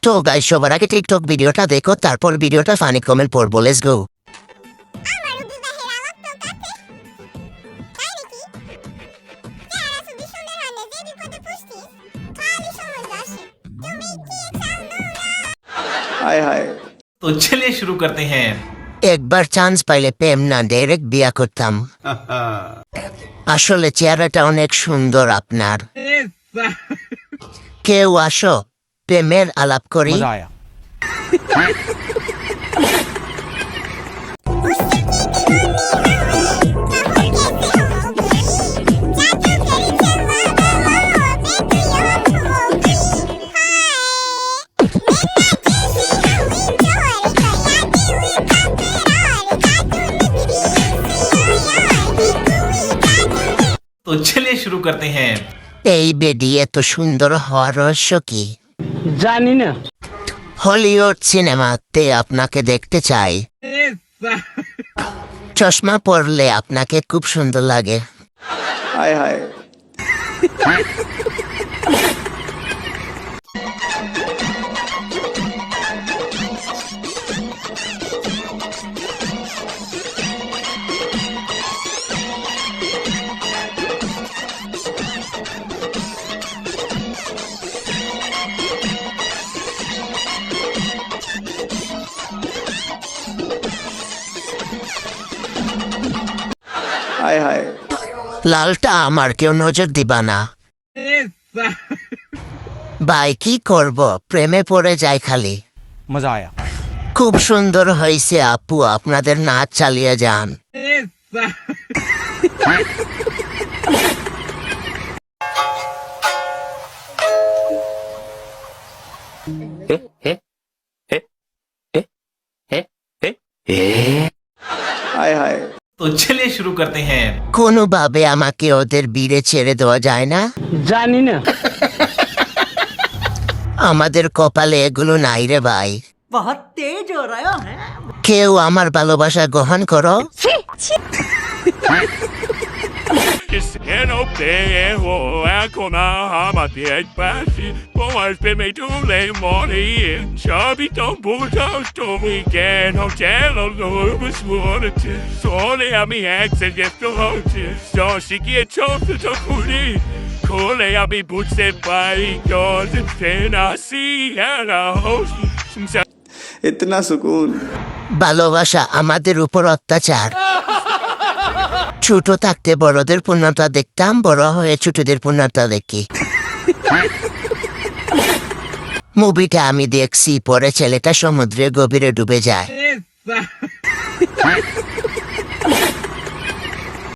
তো গাইস সবার আগে টিকটক ভিডিওটা দেখো, তারপর ভিডিওটা ফানি কমেন্ট পড়বো। Let's go. Hi hi. तो चलिए शुरू करते हैं। একবার চান্স পাইলে প্রেম না ডাইরেক্ট বিয়া করতাম। আসলে চেহারাটা অনেক সুন্দর আপনার। কেউ আসো প্রেমের আলাপ করি। मजा आया। तो चलिए शुरू करते हैं। এই বেডি এত সুন্দর হওয়ার রহস্য কি? जानी ना। হলিউড সিনেমাতে আপনাকে দেখতে চাই। চশমা পরলে আপনাকে খুব সুন্দর লাগে। हाय हाय। हाय हाय। লালটা আমার, কেউ নজর দিবা না। ভাই কি করব, প্রেমে পড়ে যায় খালি। मजा आया। খুব সুন্দর হয়েছে আপু, আপনাদের নাচ চালিয়ে যান। हाय हाय। तो चलिए शुरू करते हैं। কোনোভাবে আমাকে ওদের ভিড়ে ছেড়ে দেওয়া যায় না? जानी ना। আমাদের কপালে এগুলো নাই রে ভাই। बहुत तेज हो रहा है। কেউ আমার ভালোবাসা গ্রহণ করো। Que no dejo a con a hama de pasi, como es pe me tu le mori, chabi ton buta to mi get no jello no was wanted to. Sole a mi ex and get to hold it. So she get chopped to kuli. Kole a mi boots it by God and then I see and I host. इतना सुकून। ভালোবাসা আমাদের উপর অত্যাচার। ছোট থাকতে বড়দের পূর্ণতা দেখতাম, বড় হয়ে ছোটদের পূর্ণতা দেখি। মুভিটা আমি দেখছি, পরে ছেলেটা সমুদ্রে গভীরে ডুবে যায়।